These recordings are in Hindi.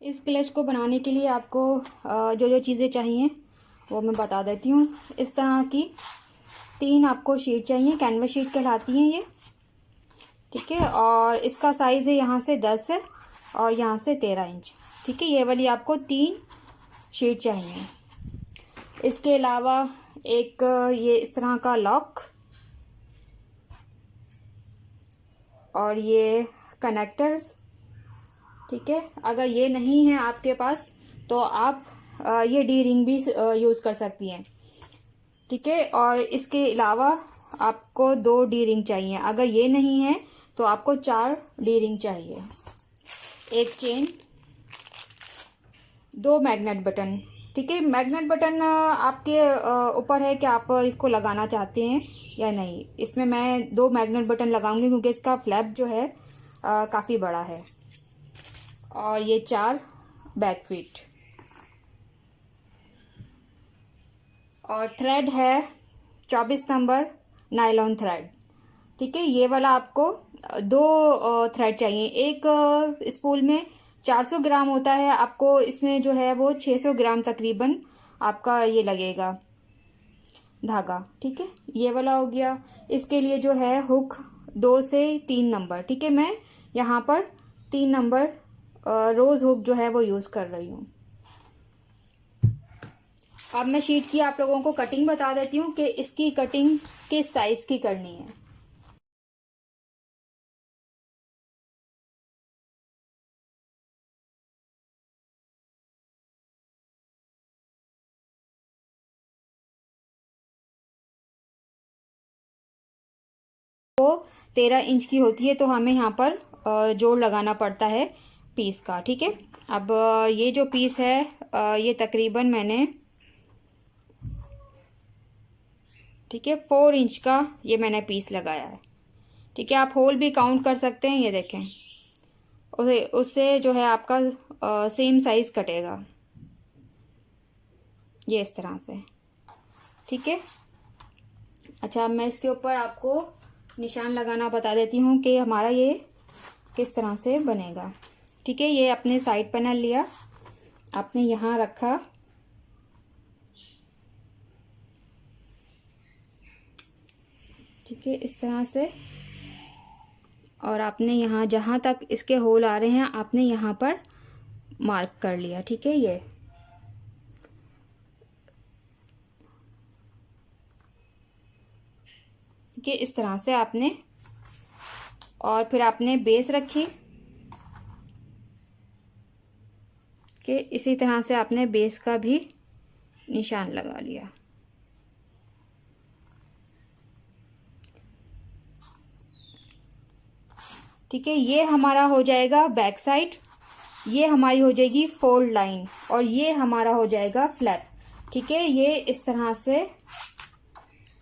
इस क्लच को बनाने के लिए आपको जो जो चीज़ें चाहिए वो मैं बता देती हूँ। इस तरह की 3 आपको शीट चाहिए, कैनवस शीट कहलाती हैं ये, ठीक है। और इसका साइज़ है यहाँ से 10 है और यहाँ से 13 इंच, ठीक है। ये वाली आपको 3 शीट चाहिए। इसके अलावा एक ये इस तरह का लॉक और ये कनेक्टर्स, ठीक है। अगर ये नहीं है आपके पास तो आप ये डी रिंग भी यूज़ कर सकती हैं, ठीक है। और इसके अलावा आपको 2 डी रिंग चाहिए। अगर ये नहीं है तो आपको 4 डी रिंग चाहिए, एक चेन, 2 मैग्नेट बटन, ठीक है। मैग्नेट बटन आपके ऊपर है कि आप इसको लगाना चाहते हैं या नहीं। इसमें मैं 2 मैग्नेट बटन लगाऊंगी क्योंकि इसका फ्लैप जो है काफ़ी बड़ा है। और ये 4 बैक फीट और थ्रेड है 24 नंबर नायलॉन थ्रेड, ठीक है। ये वाला आपको 2 थ्रेड चाहिए। एक स्पूल में 400 ग्राम होता है, आपको इसमें जो है वो 600 ग्राम तकरीबन आपका ये लगेगा धागा, ठीक है। ये वाला हो गया। इसके लिए जो है हुक 2 से 3 नंबर, ठीक है। मैं यहाँ पर 3 नंबर रोज हुक जो है वो यूज़ कर रही हूँ। अब मैं शीट की आप लोगों को कटिंग बता देती हूँ कि इसकी कटिंग किस साइज की करनी है। वो 13 इंच की होती है तो हमें यहाँ पर जोड़ लगाना पड़ता है पीस का, ठीक है। अब ये जो पीस है ये तकरीबन मैंने, ठीक है, 4 इंच का ये मैंने पीस लगाया है, ठीक है। आप होल भी काउंट कर सकते हैं, ये देखें, उससे जो है आपका सेम साइज कटेगा ये इस तरह से, ठीक है। अच्छा, अब मैं इसके ऊपर आपको निशान लगाना बता देती हूँ कि हमारा ये किस तरह से बनेगा, ठीक है। ये अपने साइड पैनल लिया, आपने यहाँ रखा, ठीक है, इस तरह से। और आपने यहाँ जहाँ तक इसके होल आ रहे हैं आपने यहाँ पर मार्क कर लिया, ठीक है। ये ठीक है, इस तरह से आपने, और फिर आपने बेस रखी कि इसी तरह से आपने बेस का भी निशान लगा लिया, ठीक है। ये हमारा हो जाएगा बैक साइड, ये हमारी हो जाएगी फोल्ड लाइन और ये हमारा हो जाएगा फ्लैप, ठीक है। ये इस तरह से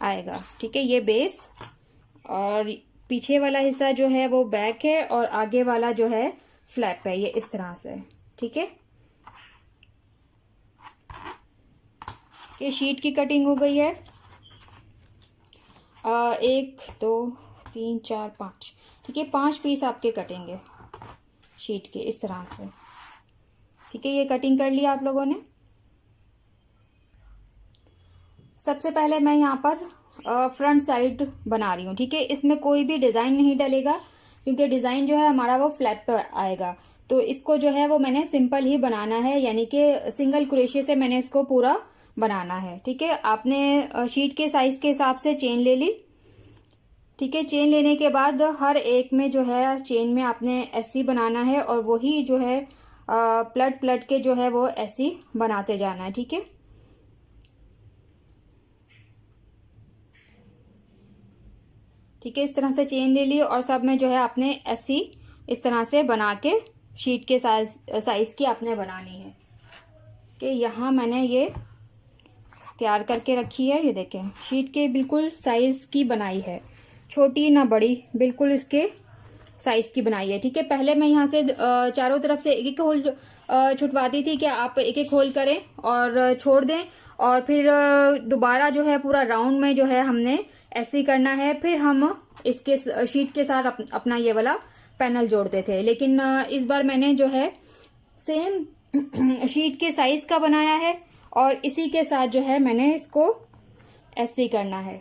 आएगा, ठीक है। ये बेस और पीछे वाला हिस्सा जो है वो बैक है और आगे वाला जो है फ्लैप है, ये इस तरह से, ठीक है। ये शीट की कटिंग हो गई है। 1 2 3 4 5, ठीक है, 5 पीस आपके कटेंगे शीट के इस तरह से, ठीक है। ये कटिंग कर लिया आप लोगों ने। सबसे पहले मैं यहाँ पर फ्रंट साइड बना रही हूँ, ठीक है। इसमें कोई भी डिज़ाइन नहीं डलेगा क्योंकि डिज़ाइन जो है हमारा वो फ्लैप पे आएगा, तो इसको जो है वो मैंने सिंपल ही बनाना है, यानी कि सिंगल क्रोशे से मैंने इसको पूरा बनाना है, ठीक है। आपने शीट के साइज के हिसाब से चेन ले ली, ठीक है। चेन लेने के बाद हर एक में जो है चेन में आपने ऐसी बनाना है और वही जो है पलट पलट के जो है वो ऐसी बनाते जाना है, ठीक है। ठीक है, इस तरह से चेन ले ली और सब में जो है आपने ऐसी इस तरह से बना के शीट के साइज की आपने बनानी है कि यहाँ मैंने ये तैयार करके रखी है। ये देखें, शीट के बिल्कुल साइज की बनाई है, छोटी ना बड़ी, बिल्कुल इसके साइज की बनाई है, ठीक है। पहले मैं यहाँ से चारों तरफ से एक एक होल छुटवाती थी कि आप एक एक होल करें और छोड़ दें, और फिर दोबारा जो है पूरा राउंड में जो है हमने ऐसे ही करना है। फिर हम इसके शीट के साथ अपना ये वाला पैनल जोड़ते थे, लेकिन इस बार मैंने जो है सेम शीट के साइज का बनाया है और इसी के साथ जो है मैंने इसको ऐसे करना है।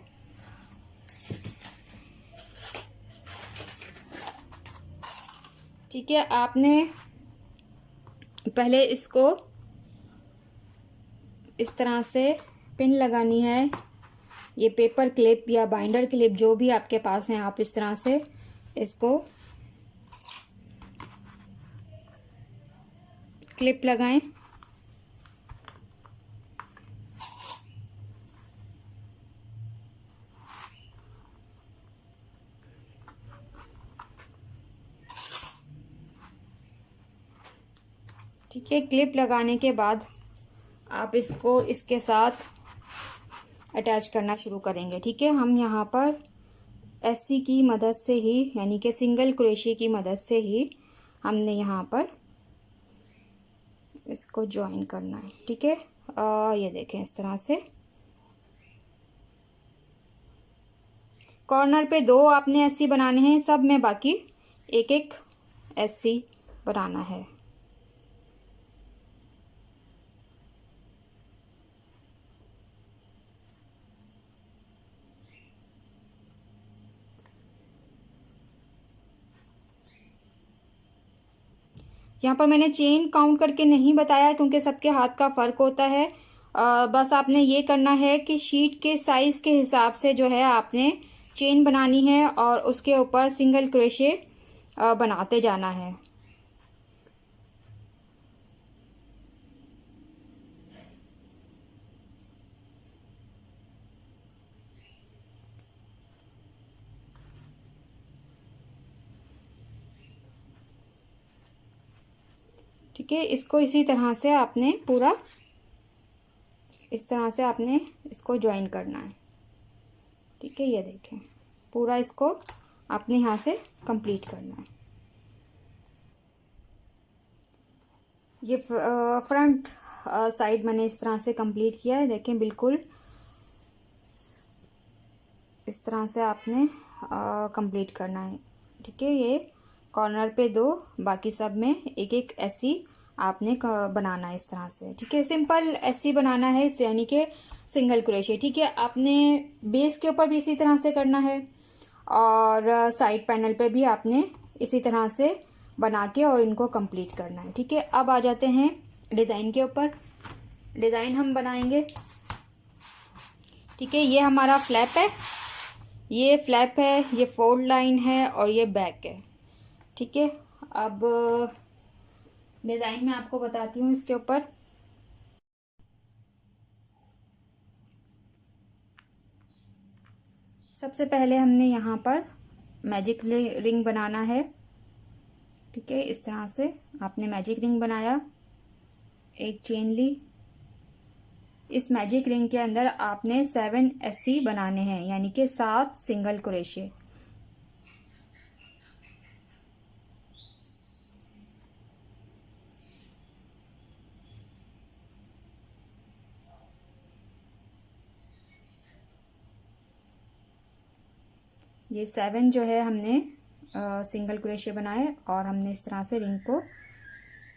ठीक है, आपने पहले इसको इस तरह से पिन लगानी है। ये पेपर क्लिप या बाइंडर क्लिप जो भी आपके पास है, आप इस तरह से इसको क्लिप लगाएं। ठीक है, क्लिप लगाने के बाद आप इसको इसके साथ अटैच करना शुरू करेंगे। ठीक है, हम यहाँ पर एससी की मदद से ही, यानी कि सिंगल क्रोशे की मदद से ही हमने यहाँ पर इसको ज्वाइन करना है। ठीक है, ये देखें इस तरह से कॉर्नर पे 2 आपने एससी बनाने हैं, सब में बाकी एक एक एससी बनाना है। यहाँ पर मैंने चेन काउंट करके नहीं बताया क्योंकि सबके हाथ का फ़र्क होता है। बस आपने ये करना है कि शीट के साइज़ के हिसाब से जो है आपने चेन बनानी है और उसके ऊपर सिंगल क्रोशे बनाते जाना है। ठीक है, इसको इसी तरह से आपने पूरा इस तरह से आपने इसको ज्वाइन करना है। ठीक है, ये देखें पूरा इसको आपने यहाँ से कंप्लीट करना है। ये फ्रंट साइड मैंने इस तरह से कंप्लीट किया है। देखें बिल्कुल इस तरह से आपने कंप्लीट करना है। ठीक है, ये कॉर्नर पे 2, बाकी सब में एक एक ऐसी आपने बनाना है इस तरह से। ठीक है, सिंपल ऐसी बनाना है, यानी कि सिंगल क्रोशे। ठीक है, आपने बेस के ऊपर भी इसी तरह से करना है और साइड पैनल पे भी आपने इसी तरह से बना के और इनको कंप्लीट करना है। ठीक है, अब आ जाते हैं डिज़ाइन के ऊपर। डिज़ाइन हम बनाएंगे। ठीक है, ये हमारा फ्लैप है, ये फ्लैप है, ये फोल्ड लाइन है और ये बैक है। ठीक है, अब डिज़ाइन मैं आपको बताती हूँ इसके ऊपर। सबसे पहले हमने यहाँ पर मैजिक रिंग बनाना है। ठीक है, इस तरह से आपने मैजिक रिंग बनाया, एक चेन ली। इस मैजिक रिंग के अंदर आपने 7 एससी बनाने हैं, यानी कि 7 सिंगल क्रोशे। ये 7 जो है हमने सिंगल क्रोशे बनाए और हमने इस तरह से रिंग को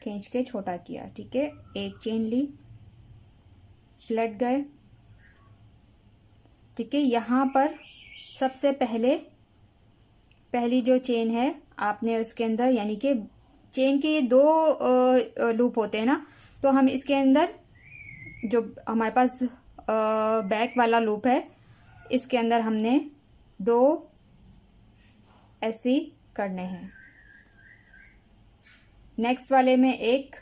खींच के छोटा किया। ठीक है, एक चेन ली, पलट गए। ठीक है, यहाँ पर सबसे पहली जो चेन है आपने उसके अंदर, यानी कि चेन के 2 लूप होते हैं ना, तो हम इसके अंदर जो हमारे पास बैक वाला लूप है, इसके अंदर हमने 2 ऐसे करने हैं। नेक्स्ट वाले में 1,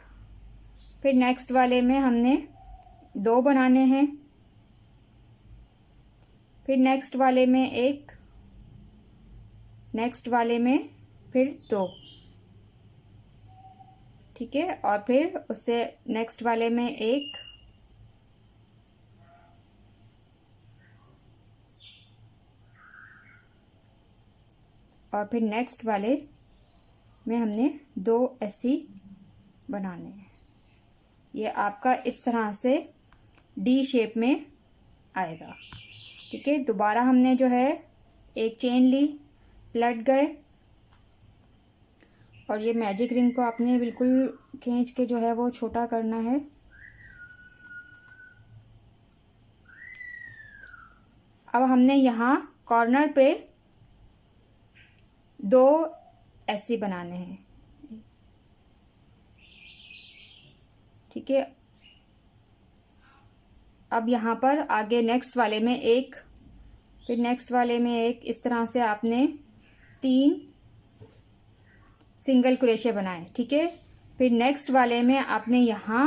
फिर नेक्स्ट वाले में हमने 2 बनाने हैं, फिर नेक्स्ट वाले में 1, नेक्स्ट वाले में फिर 2। ठीक है, और फिर उससे नेक्स्ट वाले में 1, और फिर नेक्स्ट वाले में हमने 2 ऐसी बनाने हैं। ये आपका इस तरह से डी शेप में आएगा। ठीक है, दोबारा हमने जो है एक चेन ली, पलट गए और ये मैजिक रिंग को आपने बिल्कुल खींच के जो है वो छोटा करना है। अब हमने यहाँ कॉर्नर पे 2 ऐसे बनाने हैं, ठीक है। अब यहाँ पर आगे नेक्स्ट वाले में एक, फिर नेक्स्ट वाले में एक, इस तरह से आपने 3 सिंगल क्रोशे बनाए, ठीक है। फिर नेक्स्ट वाले में आपने यहाँ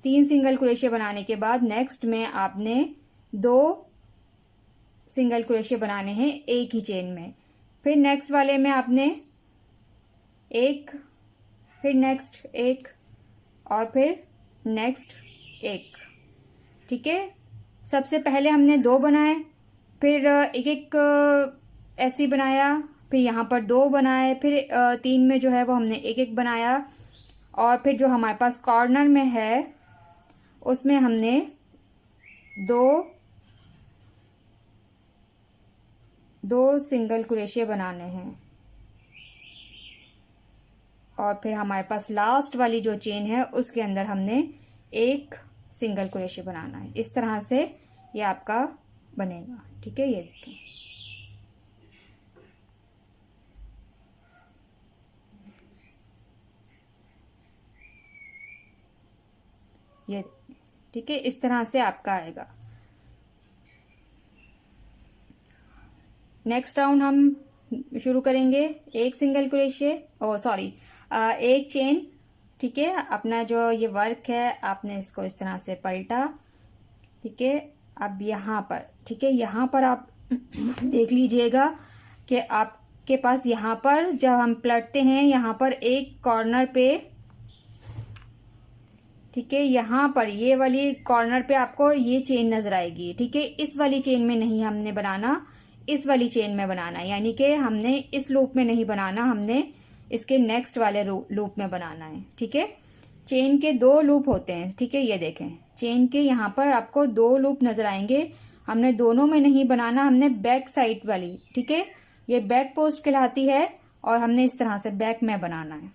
3 सिंगल क्रोशे बनाने के बाद नेक्स्ट में आपने 2 सिंगल क्रोशे बनाने हैं एक ही चेन में। फिर नेक्स्ट वाले में आपने एक, फिर नेक्स्ट एक, और फिर नेक्स्ट एक, ठीक है। सबसे पहले हमने 2 बनाए, फिर एक एक ऐसे बनाया, फिर यहाँ पर 2 बनाए, फिर 3 में जो है वो हमने एक एक बनाया, और फिर जो हमारे पास कॉर्नर में है उसमें हमने 2 सिंगल क्रोशे बनाने हैं, और फिर हमारे पास लास्ट वाली जो चेन है उसके अंदर हमने एक सिंगल क्रोशे बनाना है। इस तरह से ये आपका बनेगा, ठीक है। ये देखिए, ये ठीक है, इस तरह से आपका आएगा। नेक्स्ट राउंड हम शुरू करेंगे एक सिंगल क्रोशे, एक चेन, ठीक है। अपना जो ये वर्क है आपने इसको इस तरह से पलटा, ठीक है। अब यहाँ पर, ठीक है, यहाँ पर आप देख लीजिएगा कि आपके पास यहाँ पर जब हम पलटते हैं यहाँ पर एक कॉर्नर पे, ठीक है, यहाँ पर ये वाली कॉर्नर पे आपको ये चेन नजर आएगी, ठीक है। इस वाली चेन में नहीं हमने बनाना, इस वाली चेन में बनाना, यानी कि हमने इस लूप में नहीं बनाना, हमने इसके नेक्स्ट वाले लूप में बनाना है, ठीक है। चेन के 2 लूप होते हैं, ठीक है। ये देखें, चेन के यहाँ पर आपको 2 लूप नजर आएंगे, हमने दोनों में नहीं बनाना, हमने बैक साइड वाली, ठीक है, ये बैक पोस्ट कहलाती है, और हमने इस तरह से बैक में बनाना है,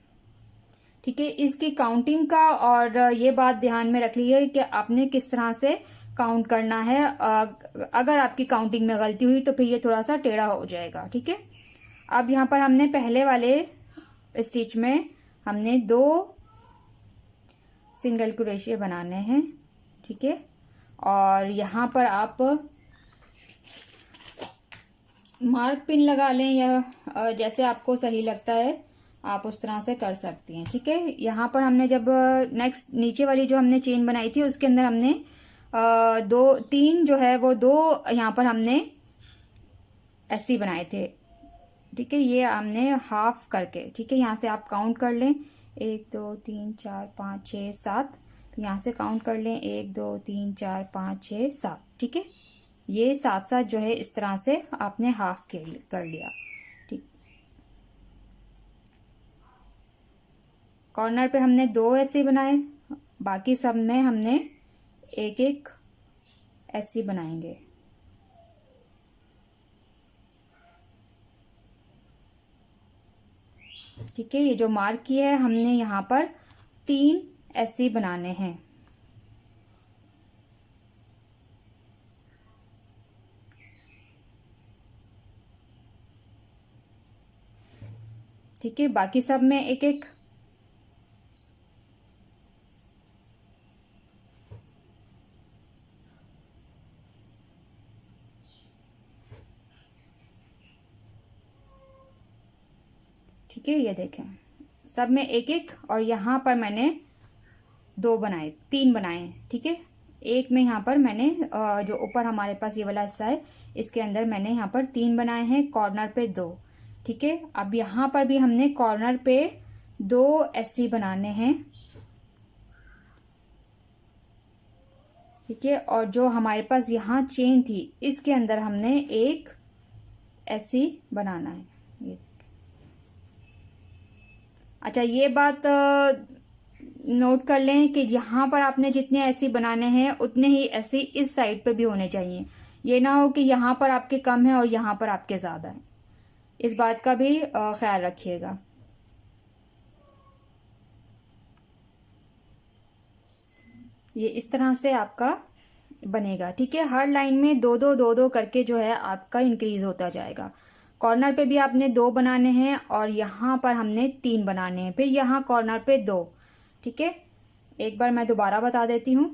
ठीक है। इसकी काउंटिंग का और ये बात ध्यान में रख लीजिए कि आपने किस तरह से काउंट करना है। अगर आपकी काउंटिंग में गलती हुई तो फिर ये थोड़ा सा टेढ़ा हो जाएगा, ठीक है। अब यहाँ पर हमने पहले वाले स्टिच में हमने 2 सिंगल क्रोशे बनाने हैं, ठीक है। और यहाँ पर आप मार्क पिन लगा लें या जैसे आपको सही लगता है आप उस तरह से कर सकती हैं, ठीक है। यहाँ पर हमने जब नेक्स्ट नीचे वाली जो हमने चेन बनाई थी उसके अंदर हमने 3 जो है वो 2 यहाँ पर हमने ऐसे बनाए थे, ठीक है। ये हमने हाफ करके, ठीक है, यहाँ से आप काउंट कर लें 1 2 3 4 5 6 7, यहाँ से काउंट कर लें 1 2 3 4 5 6 7, ठीक है। ये 7 जो है इस तरह से आपने हाफ कर लिया, ठीक। कॉर्नर पे हमने 2 ऐसे बनाए, बाकी सब में हमने एक एक ऐसे बनाएंगे, ठीक है। ये जो मार्क किया है हमने यहाँ पर 3 ऐसे बनाने हैं, ठीक है। बाकी सब में एक एक, ठीक है। ये देखें सब में एक एक, और यहाँ पर मैंने 2 बनाए, 3 बनाए, ठीक है। एक में यहाँ पर मैंने जो ऊपर हमारे पास ये वाला हिस्सा है इसके अंदर मैंने यहाँ पर 3 बनाए हैं, कॉर्नर पे 2, ठीक है। अब यहाँ पर भी हमने कॉर्नर पे 2 ऐसे बनाने हैं, ठीक है। और जो हमारे पास यहाँ चेन थी इसके अंदर हमने एक ऐसे बनाना है, ये। अच्छा, ये बात नोट कर लें कि यहाँ पर आपने जितने ऐसे बनाने हैं उतने ही ऐसे इस साइड पे भी होने चाहिए, ये ना हो कि यहाँ पर आपके कम है और यहाँ पर आपके ज़्यादा है, इस बात का भी ख्याल रखिएगा। ये इस तरह से आपका बनेगा। ठीक है, हर लाइन में दो दो दो दो करके जो है आपका इंक्रीज होता जाएगा। कॉर्नर पे भी आपने 2 बनाने हैं और यहाँ पर हमने 3 बनाने हैं, फिर यहाँ कॉर्नर पे 2। ठीक है, एक बार मैं दोबारा बता देती हूँ।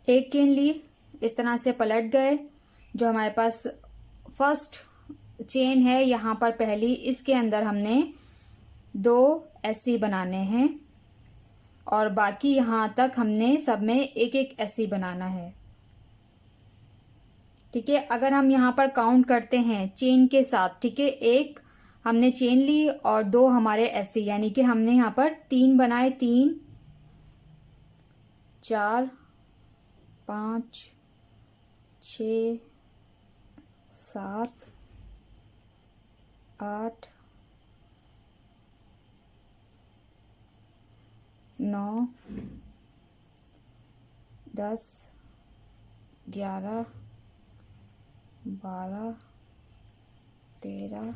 एक चेन ली, इस तरह से पलट गए, जो हमारे पास फर्स्ट चेन है यहाँ पर पहली, इसके अंदर हमने 2 ऐसी बनाने हैं और बाकी यहाँ तक हमने सब में एक एक ऐसी बनाना है। ठीक है, अगर हम यहाँ पर काउंट करते हैं चेन के साथ, ठीक है, एक हमने चेन ली और 2 हमारे ऐसे, यानी कि हमने यहाँ पर 3 बनाए, 3 4 5 6 7 8 9 10 11 12 13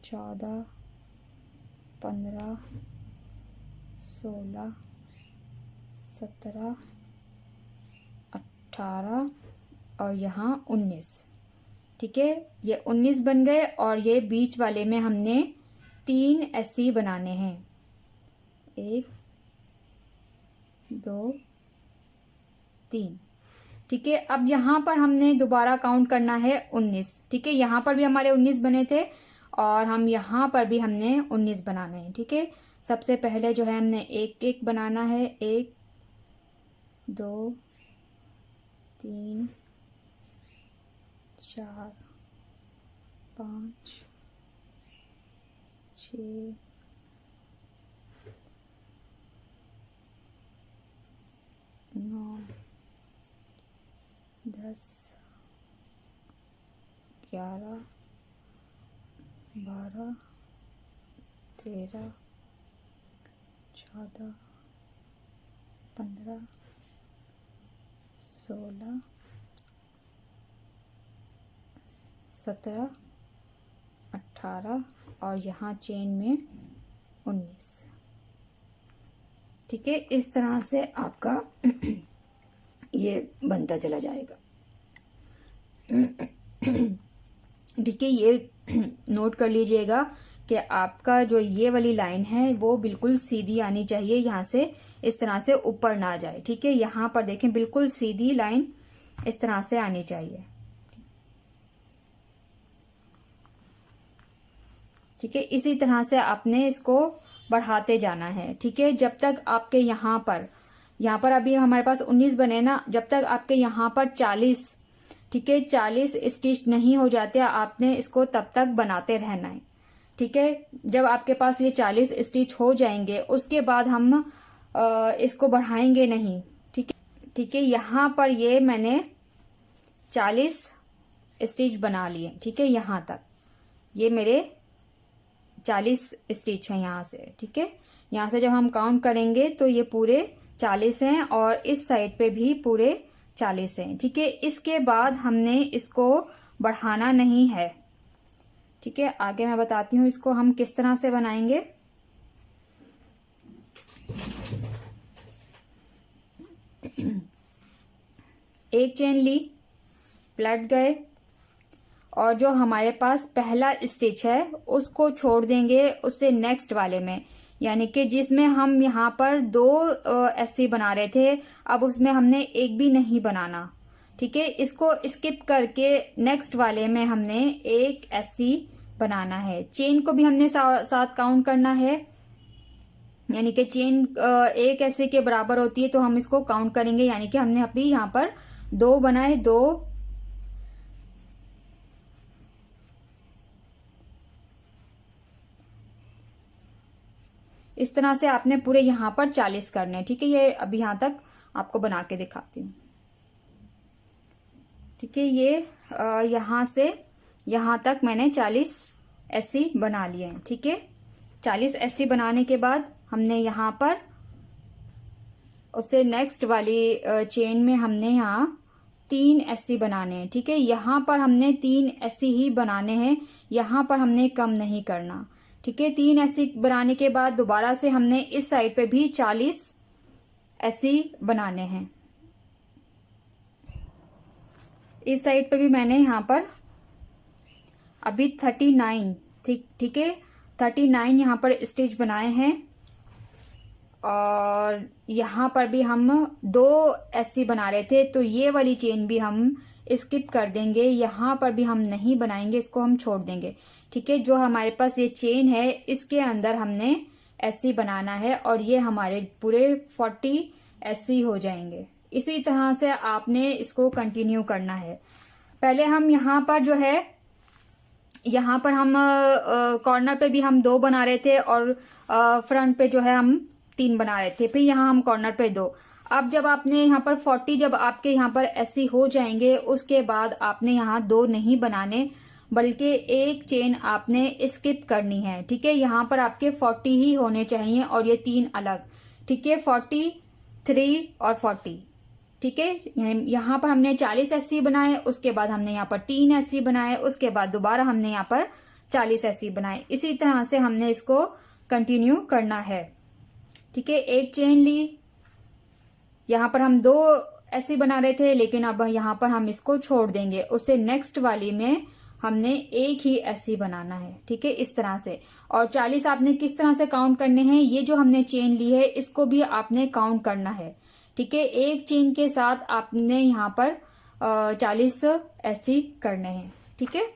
14 15 16 17 18 और यहाँ 19। ठीक है, ये 19 बन गए और ये बीच वाले में हमने 3 ऐसे बनाने हैं, 1 2 3। ठीक है, अब यहाँ पर हमने दोबारा काउंट करना है 19। ठीक है, यहाँ पर भी हमारे 19 बने थे और हम यहाँ पर भी हमने 19 बनाने हैं। ठीक है, सबसे पहले जो है हमने एक एक बनाना है, 1 2 3 4 5 6 9 10 11 12 13 14 15 16 17 18 और यहाँ चेन में 19। ठीक है, इस तरह से आपका ये बनता चला जाएगा। ठीक है, ये नोट कर लीजिएगा कि आपका जो ये वाली लाइन है वो बिल्कुल सीधी आनी चाहिए, यहाँ से इस तरह से ऊपर ना जाए। ठीक है, यहाँ पर देखें बिल्कुल सीधी लाइन इस तरह से आनी चाहिए। ठीक है, इसी तरह से आपने इसको बढ़ाते जाना है। ठीक है, जब तक आपके यहाँ पर अभी हमारे पास 19 बने ना, जब तक आपके यहाँ पर 40, ठीक है, 40 स्टिच नहीं हो जाते, आपने इसको तब तक बनाते रहना है। ठीक है, जब आपके पास ये 40 स्टिच हो जाएंगे उसके बाद हम इसको बढ़ाएंगे नहीं। ठीक है, यहाँ पर ये मैंने 40 स्टिच बना लिए। ठीक है, यहाँ तक ये मेरे 40 स्टिच है यहाँ से। ठीक है, यहाँ से जब हम काउंट करेंगे तो ये पूरे 40 हैं और इस साइड पे भी पूरे 40 हैं। ठीक है, इसके बाद हमने इसको बढ़ाना नहीं है। ठीक है, आगे मैं बताती हूँ इसको हम किस तरह से बनाएंगे। एक चेन ली, पलट गए और जो हमारे पास पहला स्टिच है उसको छोड़ देंगे उससे नेक्स्ट वाले में, यानी कि जिसमें हम यहाँ पर 2 ऐसे बना रहे थे, अब उसमें हमने एक भी नहीं बनाना। ठीक है, इसको स्किप करके नेक्स्ट वाले में हमने एक ऐसी बनाना है। चेन को भी हमने साथ काउंट करना है, यानी कि चेन एक ऐसे के बराबर होती है तो हम इसको काउंट करेंगे, यानी कि हमने अभी यहाँ पर 2 बनाए, 2 इस तरह से आपने पूरे यहाँ पर 40 करने। ठीक है, ये अभी यहाँ तक आपको बना के दिखाती हूँ। ठीक है, ये यहाँ से यहाँ तक मैंने 40 ऐसी बना लिए हैं। ठीक है, 40 ऐसी बनाने के बाद हमने यहाँ पर उससे नेक्स्ट वाली चेन में हमने यहाँ 3 ऐसी बनाने हैं। ठीक है, यहाँ पर हमने 3 ऐसी ही बनाने हैं, यहाँ पर हमने कम नहीं करना। ठीक है, 3 ऐसी बनाने के बाद दोबारा से हमने इस साइड पे भी 40 ऐसे ही बनाने हैं। इस साइड पे भी मैंने यहाँ पर अभी 39 ठीक है 39 यहाँ पर स्टिच बनाए हैं। और यहाँ पर भी हम 2 ऐसी बना रहे थे, तो ये वाली चेन भी हम स्किप कर देंगे, यहाँ पर भी हम नहीं बनाएंगे, इसको हम छोड़ देंगे। ठीक है, जो हमारे पास ये चेन है इसके अंदर हमने ऐसी बनाना है और ये हमारे पूरे 40 ऐसी हो जाएंगे। इसी तरह से आपने इसको कंटिन्यू करना है। पहले हम यहाँ पर जो है यहाँ पर हम कॉर्नर पे भी हम 2 बना रहे थे और फ्रंट पे जो है हम 3 बना रहे थे, फिर यहाँ हम कॉर्नर पे 2। अब जब आपने यहाँ पर 40 जब आपके यहाँ पर ऐसे हो जाएंगे, उसके बाद आपने यहाँ 2 नहीं बनाने बल्कि एक चेन आपने स्किप करनी है। ठीक है, यहाँ पर आपके 40 ही होने चाहिए और ये 3 अलग। ठीक है, 43 और 40। ठीक है, यहाँ पर हमने 40 ऐसी बनाए, उसके बाद हमने यहाँ पर 3 ऐसी बनाए, उसके बाद दोबारा हमने यहाँ पर 40 ऐसी बनाए। इसी तरह से हमने इसको कंटिन्यू करना है। ठीक है, एक चेन ली, यहाँ पर हम 2 ऐसी बना रहे थे, लेकिन अब यहाँ पर हम इसको छोड़ देंगे, उससे नेक्स्ट वाली में हमने एक ही ऐसी बनाना है। ठीक है, इस तरह से। और 40 आपने किस तरह से काउंट करने हैं, ये जो हमने चेन ली है इसको भी आपने काउंट करना है। ठीक है, एक चेन के साथ आपने यहाँ पर 40 ऐसी करने हैं। ठीक है,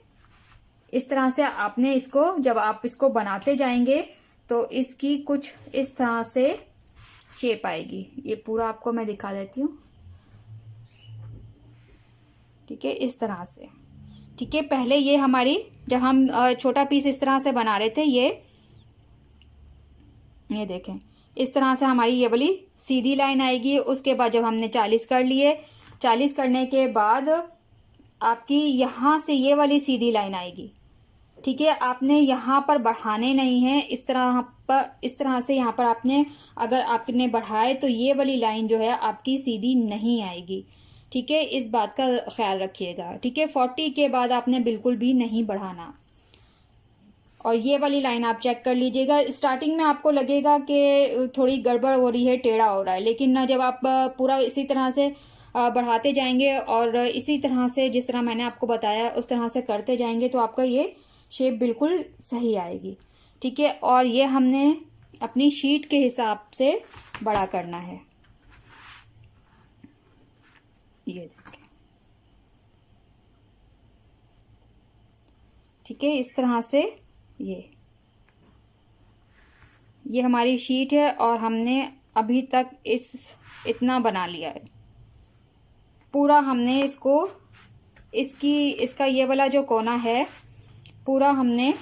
इस तरह से आपने इसको जब आप इसको बनाते जाएंगे तो इसकी कुछ इस तरह से शेप आएगी। ये पूरा आपको मैं दिखा देती हूँ। ठीक है, इस तरह से। ठीक है, पहले ये हमारी जब हम छोटा पीस इस तरह से बना रहे थे, ये देखें इस तरह से हमारी ये वाली सीधी लाइन आएगी। उसके बाद जब हमने 40 कर लिए, 40 करने के बाद आपकी यहाँ से ये वाली सीधी लाइन आएगी। ठीक है, आपने यहाँ पर बढ़ाने नहीं है, इस तरह से यहाँ पर आपने अगर आपने बढ़ाए तो ये वाली लाइन जो है आपकी सीधी नहीं आएगी। ठीक है, इस बात का ख्याल रखिएगा। ठीक है, 40 के बाद आपने बिल्कुल भी नहीं बढ़ाना। और ये वाली लाइन आप चेक कर लीजिएगा। स्टार्टिंग में आपको लगेगा कि थोड़ी गड़बड़ हो रही है, टेढ़ा हो रहा है, लेकिन जब आप पूरा इसी तरह से बढ़ाते जाएंगे और इसी तरह से जिस तरह मैंने आपको बताया उस तरह से करते जाएंगे तो आपका ये शेप बिल्कुल सही आएगी। ठीक है, और ये हमने अपनी शीट के हिसाब से बड़ा करना है। ये देखिए, ठीक है, इस तरह से ये हमारी शीट है और हमने अभी तक इतना बना लिया है। पूरा हमने इसका ये वाला जो कोना है पूरा हमने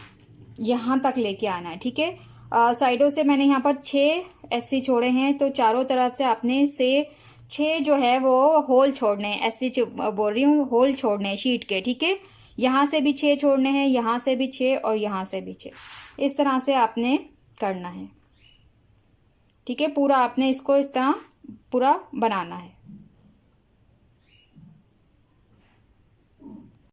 यहाँ तक लेके आना है। ठीक है, साइडों से मैंने यहाँ पर 6 ऐसे छोड़े हैं, तो चारों तरफ से आपने से 6 जो है वो होल छोड़ने हैं। ऐसे बोल रही हूँ, होल छोड़ने हैं शीट के। ठीक है, यहाँ से भी 6 छोड़ने हैं, यहाँ से भी 6 और यहाँ से भी 6। इस तरह से आपने करना है। ठीक है, पूरा आपने इसको इस तरह पूरा बनाना है।